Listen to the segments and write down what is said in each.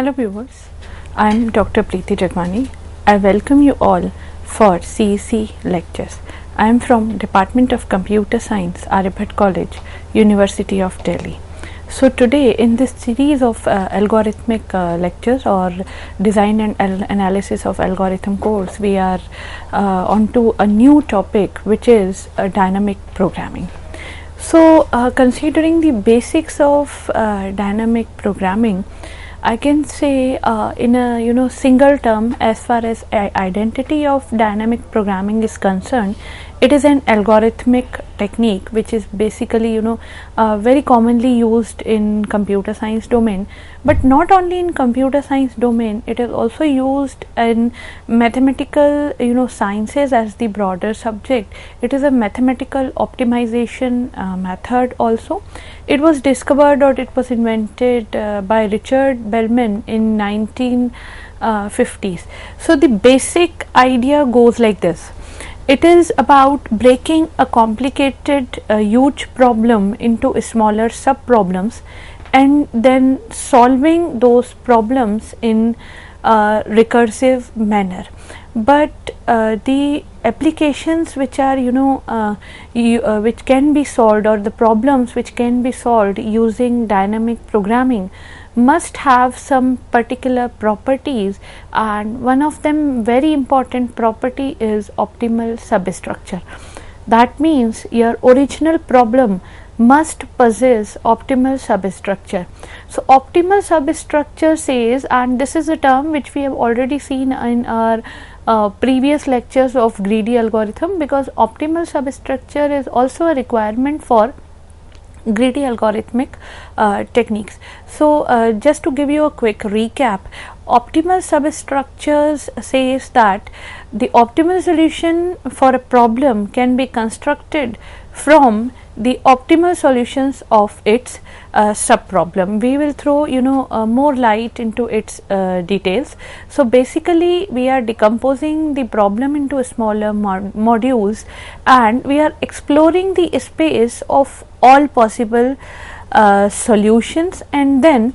Hello viewers, I am Dr. Preeti Jagmani. I welcome you all for CEC lectures. I am from Department of Computer Science, Aryabhat College, University of Delhi. So today in this series of algorithmic lectures or design and analysis of algorithm codes, we are onto a new topic, which is dynamic programming. So considering the basics of dynamic programming, I can say in a single term, as far as identity of dynamic programming is concerned, it is an algorithmic technique which is basically very commonly used in computer science domain, but not only in computer science domain, it is also used in mathematical sciences as the broader subject. It is a mathematical optimization method also. It was discovered or it was invented by Richard Bellman in 1950s. So the basic idea goes like this. It is about breaking a complicated huge problem into smaller sub problems and then solving those problems in a recursive manner. But the applications which are which can be solved, or the problems which can be solved using dynamic programming, must have some particular properties, and one of them very important property is optimal substructure. That means your original problem must possess optimal substructure. So optimal substructure says, and this is a term which we have already seen in our previous lectures of greedy algorithm, because optimal substructure is also a requirement for greedy algorithmic techniques. So just to give you a quick recap, optimal substructures says that the optimal solution for a problem can be constructed from the optimal solutions of its sub problem. We will throw more light into its details. So basically we are decomposing the problem into smaller modules, and we are exploring the space of all possible solutions, and then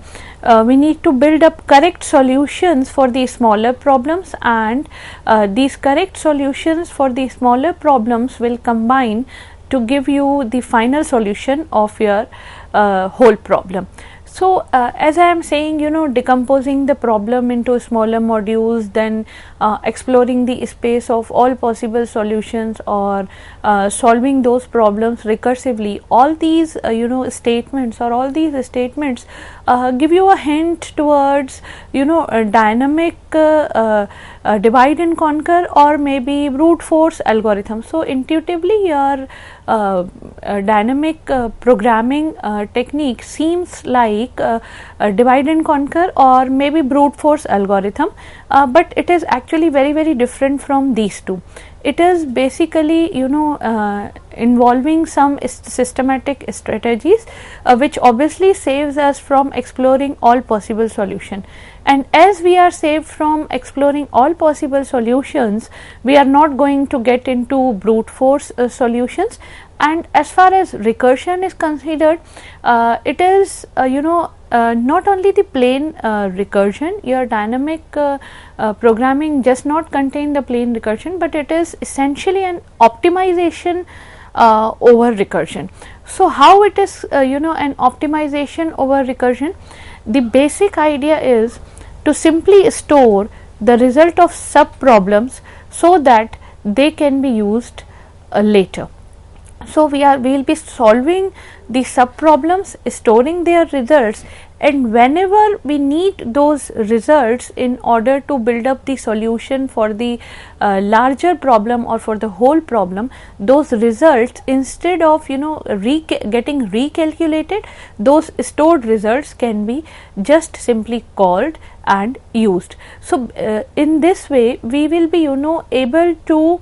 we need to build up correct solutions for the smaller problems, and these correct solutions for the smaller problems will combine to give you the final solution of your whole problem. So as I am saying, decomposing the problem into smaller modules, then exploring the space of all possible solutions, or solving those problems recursively, all these statements, or all these statements give you a hint towards a dynamic divide and conquer, or maybe brute force algorithm. So intuitively your dynamic programming technique seems like a divide and conquer or maybe brute force algorithm, but it is actually very different from these two. It is basically involving some systematic strategies which obviously saves us from exploring all possible solution. And as we are saved from exploring all possible solutions, we are not going to get into brute force solutions. And as far as recursion is considered, it is not only the plain recursion. Your dynamic programming does not contain the plain recursion, but it is essentially an optimization over recursion. So how it is an optimization over recursion? The basic idea is to simply store the result of sub problems so that they can be used later. So we will be solving the sub problems, storing their results, and whenever we need those results in order to build up the solution for the larger problem or for the whole problem, those results, instead of getting recalculated, those stored results can be just simply called and used. So in this way we will be able to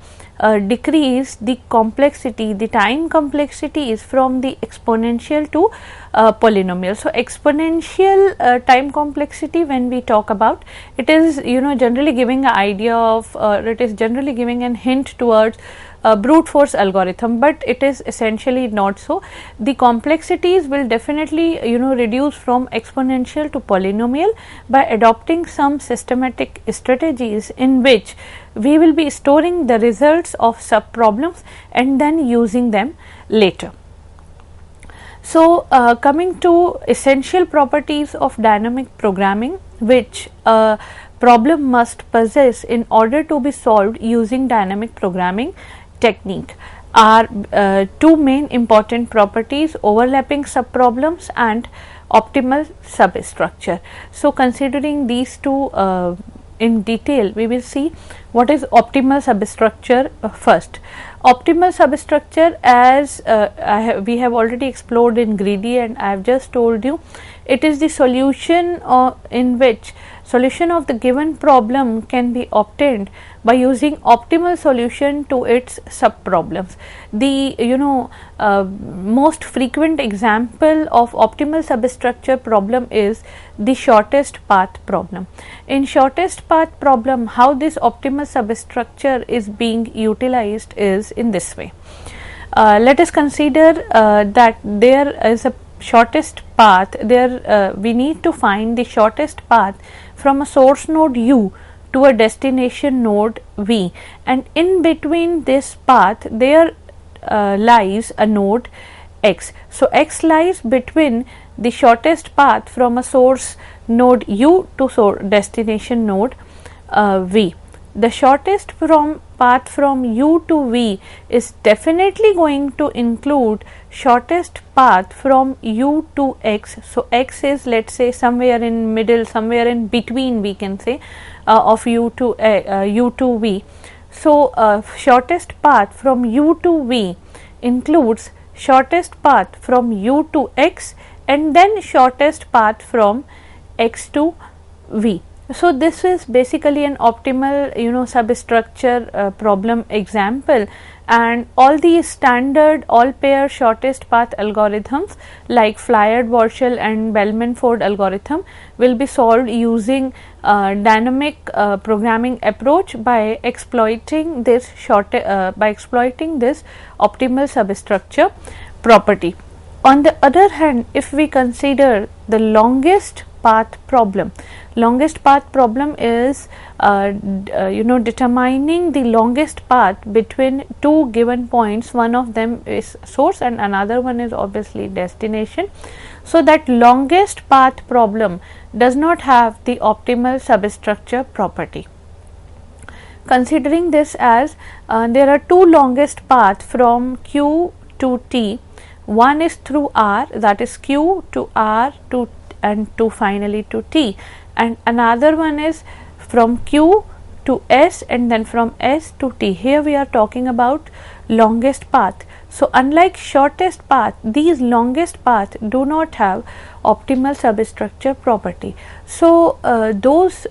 decrease the complexity, the time complexity is from the exponential to polynomial. So exponential time complexity, when we talk about, it is generally giving an idea of, it is generally giving an hint towards brute force algorithm, but it is essentially not so. The complexities will definitely reduce from exponential to polynomial by adopting some systematic strategies in which we will be storing the results of sub problems and then using them later. So, coming to essential properties of dynamic programming, which a problem must possess in order to be solved using dynamic programming technique, are two main important properties: overlapping subproblems and optimal substructure. So, considering these two in detail, we will see what is optimal substructure first. Optimal substructure, as we have already explored in greedy, and I have just told you, it is the solution in which solution of the given problem can be obtained by using optimal solution to its sub problems. The most frequent example of optimal substructure problem is the shortest path problem. In shortest path problem, how this optimal substructure is being utilized is in this way. Let us consider that there is a shortest path. There we need to find the shortest path from a source node u to a destination node v, and in between this path there lies a node x. So, x lies between the shortest path from a source node u to destination node v. The shortest path from u to v is definitely going to include shortest path from u to x. So, x is, let us say, somewhere in middle, somewhere in between, we can say, of u to v. So, shortest path from u to v includes shortest path from u to x and then shortest path from x to v. So, this is basically an optimal substructure problem example, and all these standard all pair shortest path algorithms like Flyard-Warshall and Bellman-Ford algorithm will be solved using dynamic programming approach by exploiting this optimal substructure property. On the other hand, if we consider the longest path problem is determining the longest path between two given points. One of them is source and another one is obviously destination. So, that longest path problem does not have the optimal substructure property. Considering this as there are two longest paths from q to t, one is through r, that is q to r to and to finally to t, and another one is from q to s and then from s to t. Here we are talking about longest path. So, unlike shortest path, these longest path do not have optimal substructure property. So, those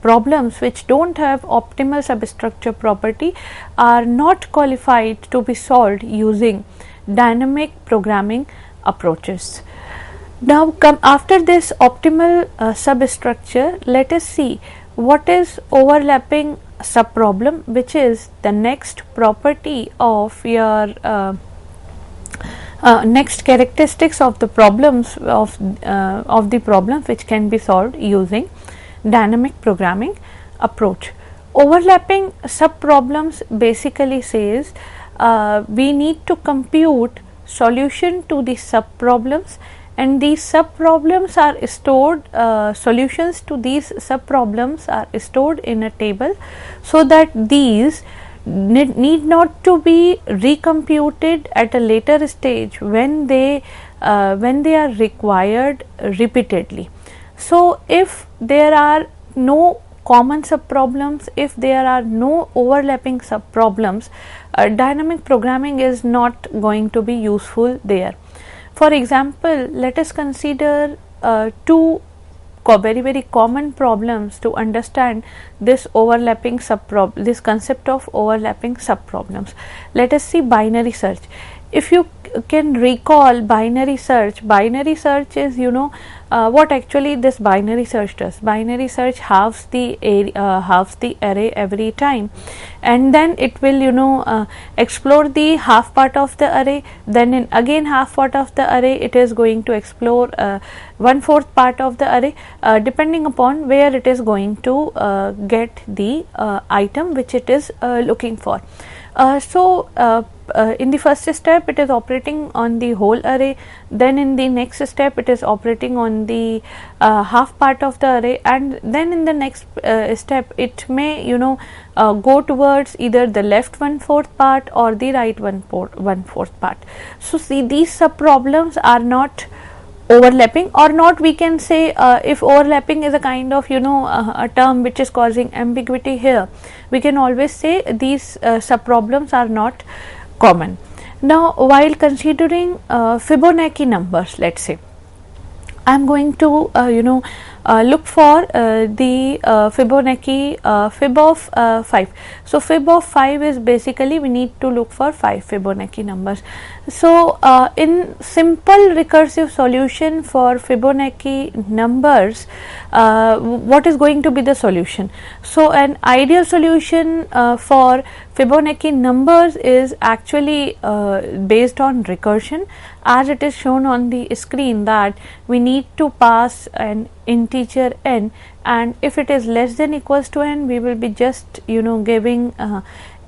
problems which do not have optimal substructure property are not qualified to be solved using dynamic programming approaches. Now, after this optimal substructure, let us see what is overlapping subproblem, which is the next property of your next characteristics of the problems of the problems which can be solved using dynamic programming approach. Overlapping subproblems basically says we need to compute solution to the subproblems, and these subproblems are stored, solutions to these subproblems are stored in a table, so that these need not to be recomputed at a later stage when they are required repeatedly. So, if there are no common subproblems, if there are no overlapping subproblems, dynamic programming is not going to be useful there. For example, let us consider two very common problems to understand this overlapping this concept of overlapping subproblems. Let us see binary search. If you can recall binary search. Binary search is, you know, what actually this binary search does. Binary search halves the array every time, and then it will, you know, explore the half part of the array, then in again half part of the array it is going to explore 1/4 part of the array, depending upon where it is going to get the item which it is looking for. In the first step it is operating on the whole array, then in the next step it is operating on the half part of the array, and then in the next step it may, you know, go towards either the left 1/4 part or the right 1/4 part. So see, these sub problems are not overlapping, or not, we can say, if overlapping is a kind of, you know, a term which is causing ambiguity here, we can always say these sub problems are not common. Now, while considering Fibonacci numbers, let's say I am going to look for the Fibonacci fib of 5. So, fib of 5 is basically we need to look for 5 Fibonacci numbers. So, in simple recursive solution for Fibonacci numbers, what is going to be the solution? So, an ideal solution for Fibonacci numbers is actually based on recursion, as it is shown on the screen, that we need to pass an integer n, and if it is less than equals to n, we will be just, you know, giving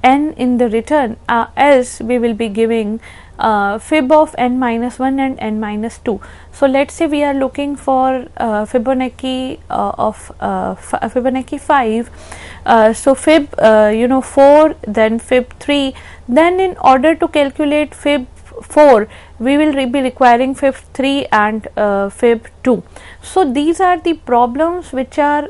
n in the return, else we will be giving fib of n minus 1 and n minus 2. So, let us say we are looking for Fibonacci of Fibonacci 5. So, fib 4, then fib 3, then in order to calculate fib 4 we will be requiring fib 3 and fib 2. So, these are the problems which are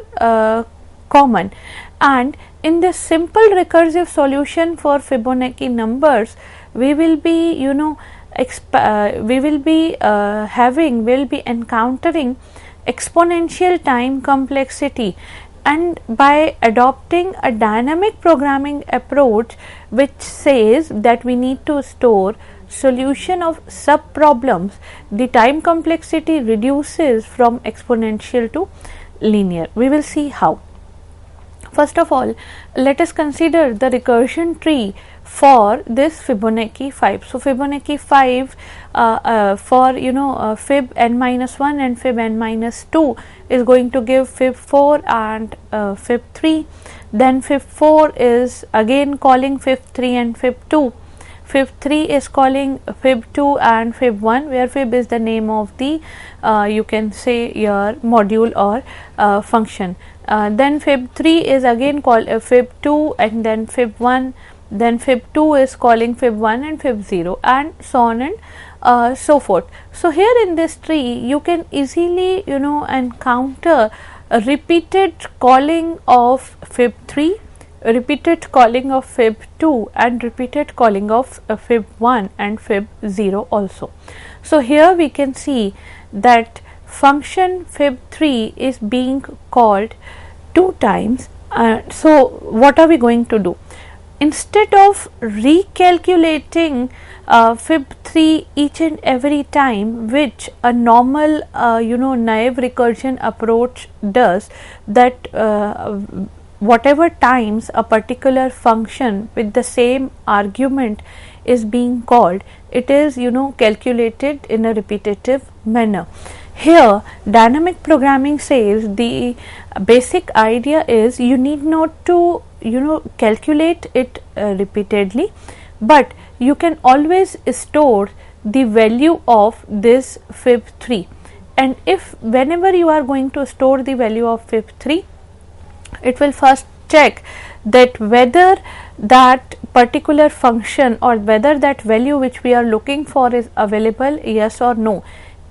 common, and in this simple recursive solution for Fibonacci numbers, we will be, you know, we will be encountering exponential time complexity, and by adopting a dynamic programming approach which says that we need to store solution of sub problems, the time complexity reduces from exponential to linear. We will see how. First of all, let us consider the recursion tree for this Fibonacci 5. So, Fibonacci 5 for fib n minus 1 and fib n minus 2 is going to give fib 4 and fib 3. Then fib 4 is again calling fib 3 and fib 2. Fib 3 is calling fib 2 and fib 1, where fib is the name of the you can say your module or function. Then fib 3 is again called fib 2 and then fib 1, then fib 2 is calling fib 1 and fib 0, and so on and so forth. So, here in this tree you can easily, you know, encounter a repeated calling of fib 3, repeated calling of fib 2 and repeated calling of fib 1 and fib 0 also. So, here we can see that function fib 3 is being called 2 times. So, what are we going to do? Instead of recalculating fib 3 each and every time, which a normal naive recursion approach does, that whatever times a particular function with the same argument is being called, it is, you know, calculated in a repetitive manner. Here dynamic programming says the basic idea is you need not to, you know, calculate it repeatedly, but you can always store the value of this fib 3, and if whenever you are going to store the value of fib 3, it will first check that whether that particular function or whether that value which we are looking for is available, yes or no.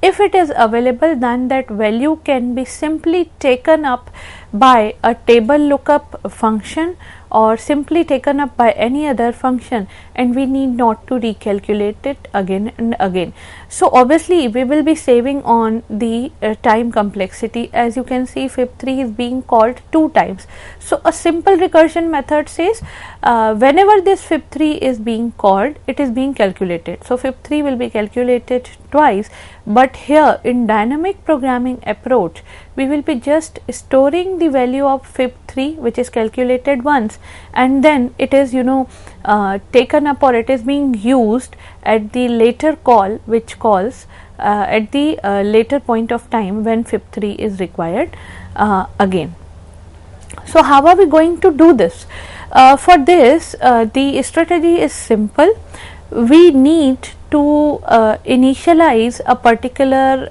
If it is available, then that value can be simply taken up by a table lookup function, or simply taken up by any other function, and we need not to recalculate it again and again. So obviously we will be saving on the time complexity. As you can see, fib3 is being called 2 times. So a simple recursion method says whenever this fib3 is being called, it is being calculated. So fib3 will be calculated twice, but here in dynamic programming approach, we will be just storing the value of fib3 which is calculated once, and then it is taken up, or it is being used at the later call, which calls at the later point of time when fib3 is required again. So how are we going to do this? For this, the strategy is simple. We need to initialize a particular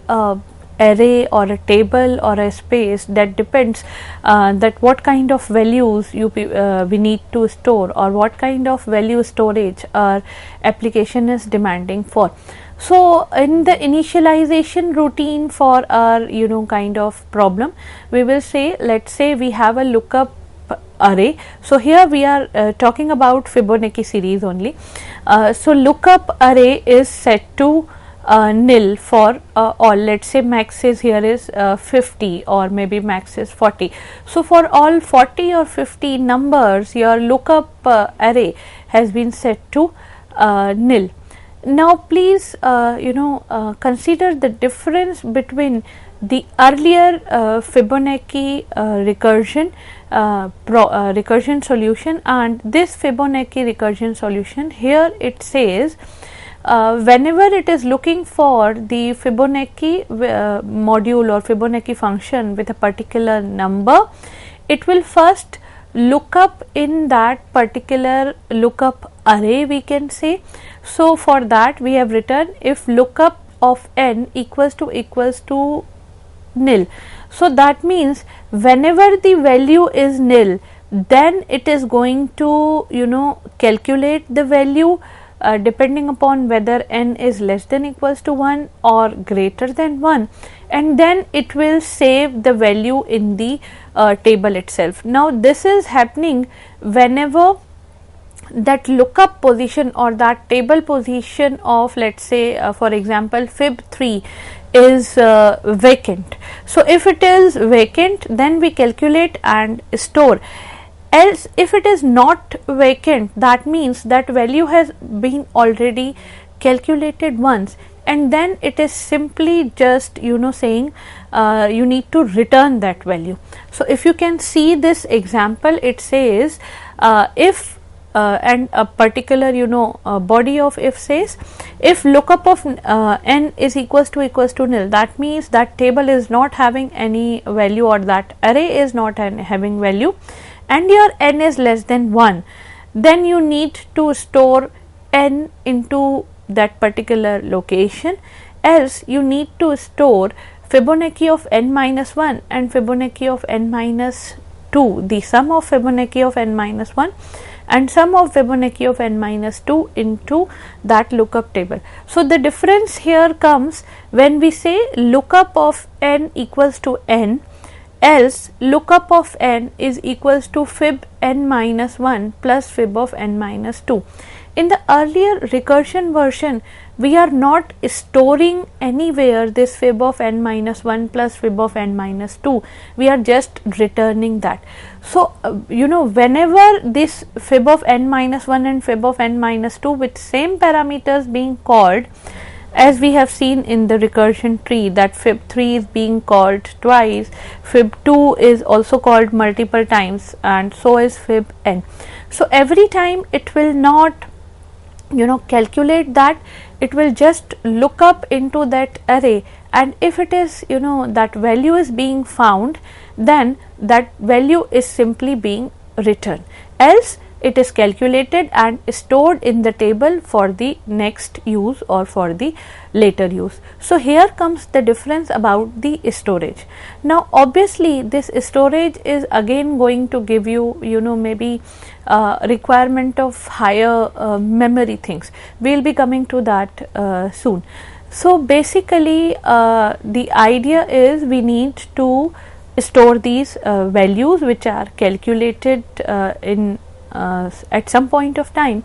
array or a table or a space that depends that what kind of values we need to store, or what kind of value storage our application is demanding for. So in the initialization routine for our kind of problem, we will say, let's say we have a lookup array. So here we are talking about Fibonacci series only. So lookup array is set to nil for all. Let's say max is here is 50, or maybe max is 40. So for all 40 or 50 numbers, your lookup array has been set to nil. Now please consider the difference between the earlier Fibonacci recursion solution and this Fibonacci recursion solution. Here it says whenever it is looking for the Fibonacci module or Fibonacci function with a particular number, it will first look up in that particular lookup array, we can say. So for that we have written if lookup of n equals to nil. So that means whenever the value is nil, then it is going to calculate the value depending upon whether n is less than equals to 1 or greater than 1, and then it will save the value in the table itself. Now this is happening whenever that lookup position or that table position of, let's say for example fib3 is vacant. So if it is vacant, then we calculate and store. Else if it is not vacant, that means that value has been already calculated once, and then it is simply just saying you need to return that value. So if you can see this example, it says if and a particular body of if says if lookup of n is equals to nil, that means that table is not having any value, or that array is not having value, and your n is less than 1, then you need to store n into that particular location. Else you need to store Fibonacci of n minus 1 and Fibonacci of n minus 2, the sum of Fibonacci of n minus 1 and sum of Fibonacci of n minus 2 into that lookup table. So the difference here comes when we say lookup of n equals to n, else lookup of n is equals to fib n minus 1 plus fib of n minus 2. In the earlier recursion version, we are not storing anywhere this fib of n minus 1 plus fib of n minus 2, we are just returning that. So whenever this fib of n minus 1 and fib of n minus 2 with same parameters being called, as we have seen in the recursion tree that fib3 is being called twice, fib2 is also called multiple times, and so is fib n. So every time it will not calculate that, it will just look up into that array, and if it is that value is being found, then that value is simply being returned. Else it is calculated and stored in the table for the next use or for the later use. So here comes the difference about the storage. Now obviously this storage is again going to give you maybe requirement of higher memory things. We will be coming to that soon. So basically the idea is we need to store these values which are calculated in at some point of time,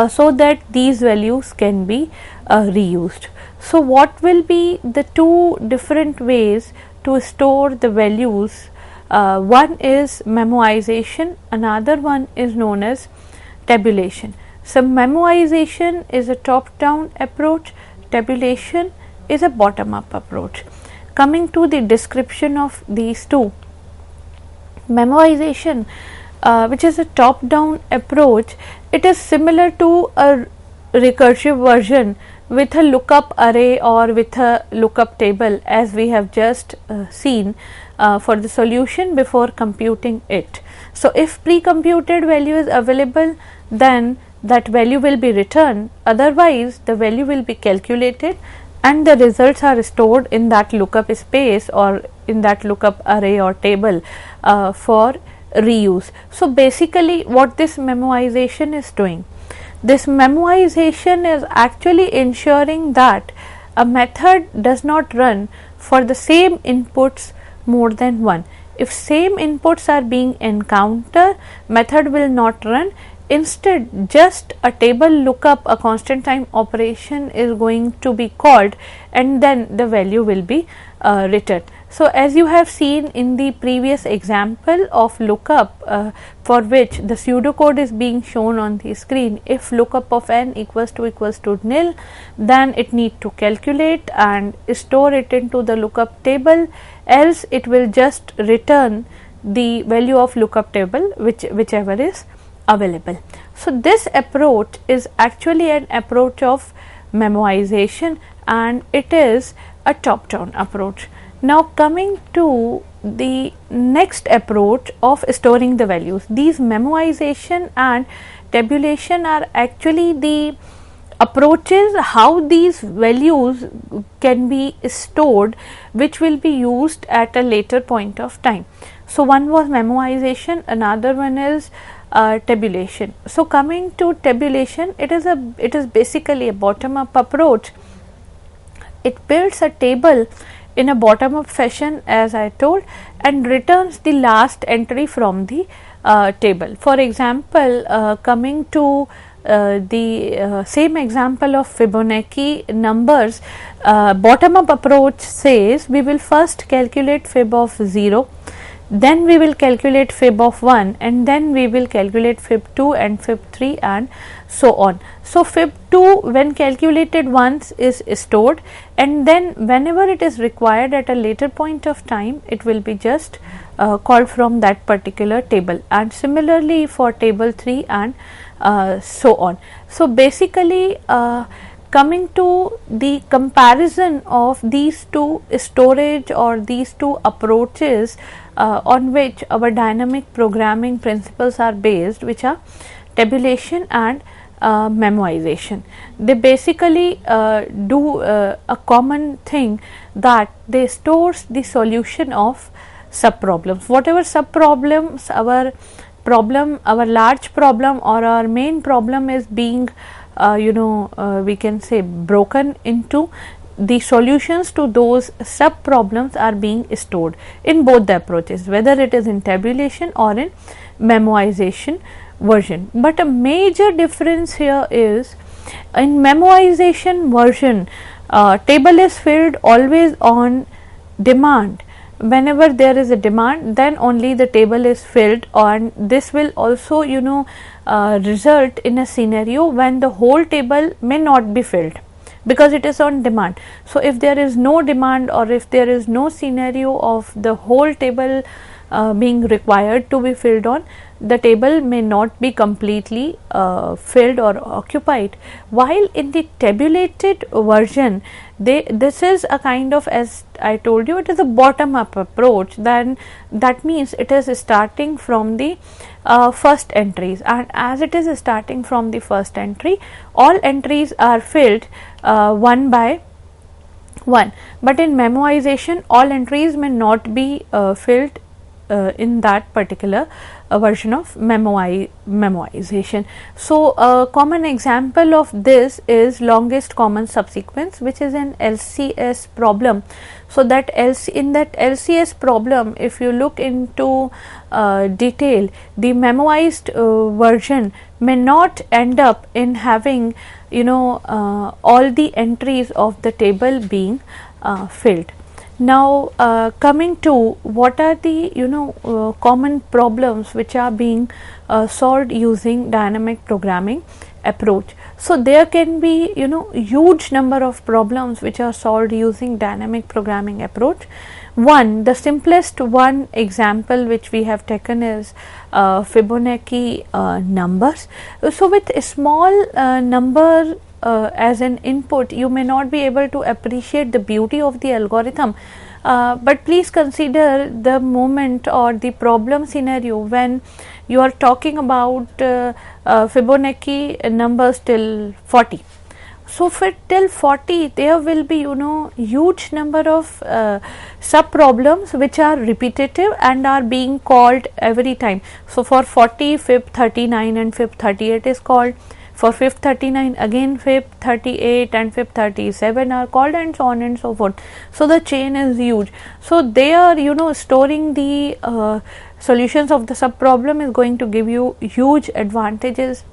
so that these values can be reused. So, what will be the two different ways to store the values? One is memoization, another one is known as tabulation. So, memoization is a top down approach, tabulation is a bottom up approach. Coming to the description of these two, memoization, which is a top down approach, it is similar to a recursive version with a lookup array or with a lookup table, as we have just seen for the solution before computing it. So, if pre-computed value is available, then that value will be returned, otherwise the value will be calculated and the results are stored in that lookup space or in that lookup array or table for reuse. So, basically what this memoization is doing, this memoization is actually ensuring that a method does not run for the same inputs more than one. If same inputs are being encountered, method will not run. Instead, just a table lookup, a constant time operation is going to be called and then the value will be returned. So, as you have seen in the previous example of lookup, for which the pseudocode is being shown on the screen, if lookup of n equals to nil, then it need to calculate and store it into the lookup table, else it will just return the value of lookup table whichever is available. So, this approach is actually an approach of memoization and it is a top down approach. Now, coming to the next approach of storing the values, these memoization and tabulation are actually the approaches how these values can be stored, which will be used at a later point of time. So, one was memoization, another one is tabulation. So, coming to tabulation, it is basically a bottom up approach. It builds a table in a bottom up fashion, as I told, and returns the last entry from the table. For example, coming to the same example of Fibonacci numbers, bottom up approach says we will first calculate fib of 0, then we will calculate fib of 1 and then we will calculate fib 2 and fib 3 and so on. So, fib 2 when calculated once is stored and then whenever it is required at a later point of time, it will be just called from that particular table, and similarly for table 3 and so on. So, basically coming to the comparison of these two storage or these two approaches on which our dynamic programming principles are based, which are tabulation and memoization. They basically do a common thing, that they stores the solution of sub problems. Whatever sub problems our large problem or our main problem is being we can say broken into, the solutions to those sub problems are being stored in both the approaches, whether it is in tabulation or in memoization version. But a major difference here is, in memoization version, table is filled always on demand. Whenever there is a demand, then only the table is filled, and this will also result in a scenario when the whole table may not be filled, because it is on demand. So, if there is no demand or if there is no scenario of the whole table being required to be filled on, the table may not be completely filled or occupied. While in the tabulated version, this is a kind of, as I told you, it is a bottom up approach. Then that means it is starting from the first entries, and as it is starting from the first entry, all entries are filled one by one. But in memoization, all entries may not be filled in that particular version of memoization. So a common example of this is longest common subsequence, which is an LCS problem. So that in that LCS problem, if you look into detail, the memoized version may not end up in having all the entries of the table being filled. Now coming to what are the common problems which are being solved using dynamic programming approach. So there can be huge number of problems which are solved using dynamic programming approach. The simplest one example which we have taken is Fibonacci numbers. So with a small number as an input, you may not be able to appreciate the beauty of the algorithm, but please consider the moment or the problem scenario when you are talking about Fibonacci numbers till 40. So for till 40 there will be huge number of sub problems which are repetitive and are being called every time. So for 40, fib 39 and fib 38 is called. For fib 39 again fib 38 and fib 37 are called, and so on and so forth. So the chain is huge. So they are storing the solutions of the sub problem is going to give you huge advantages.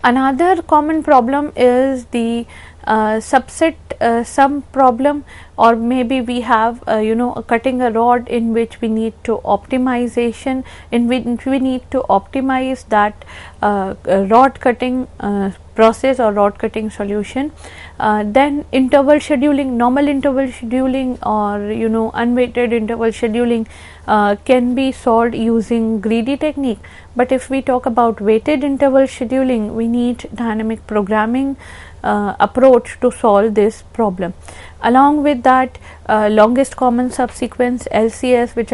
Another common problem is the subset sum problem, or maybe we have cutting a rod in which we need to optimization, in which we need to optimize that rod cutting process or rod cutting solution. Then interval scheduling, normal interval scheduling or unweighted interval scheduling can be solved using greedy technique. But if we talk about weighted interval scheduling, we need dynamic programming approach to solve this problem. Along with that, longest common subsequence LCS, which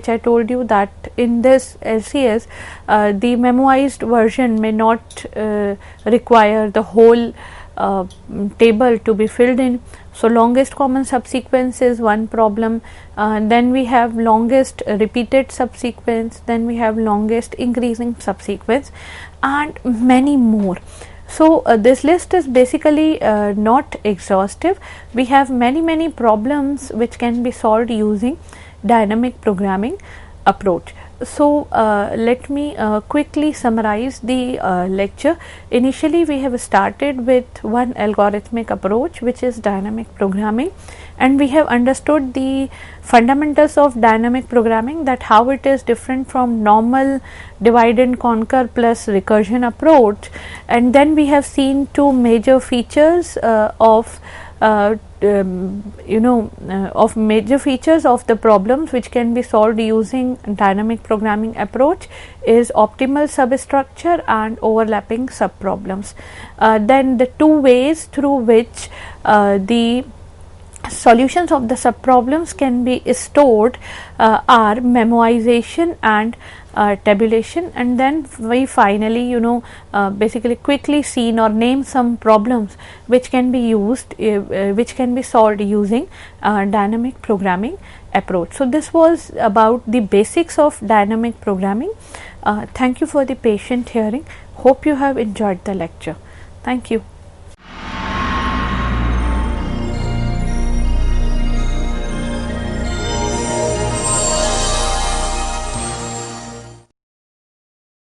I told you that in this LCS the memoized version may not require the whole table to be filled in. So longest common subsequence is one problem. Then we have longest repeated subsequence, then we have longest increasing subsequence, and many more. So this list is basically not exhaustive. We have many problems which can be solved using dynamic programming approach. So let me quickly summarize the lecture. Initially we have started with one algorithmic approach, which is dynamic programming, and we have understood the fundamentals of dynamic programming, that how it is different from normal divide and conquer plus recursion approach. And then we have seen two major features of major features of the problems which can be solved using dynamic programming approach is optimal substructure and overlapping sub problems. Then the two ways through which the solutions of the sub problems can be stored are memoization and tabulation. And then we finally basically quickly seen or name some problems which can be used which can be solved using dynamic programming approach. So this was about the basics of dynamic programming. Thank you for the patient hearing. Hope you have enjoyed the lecture. Thank you.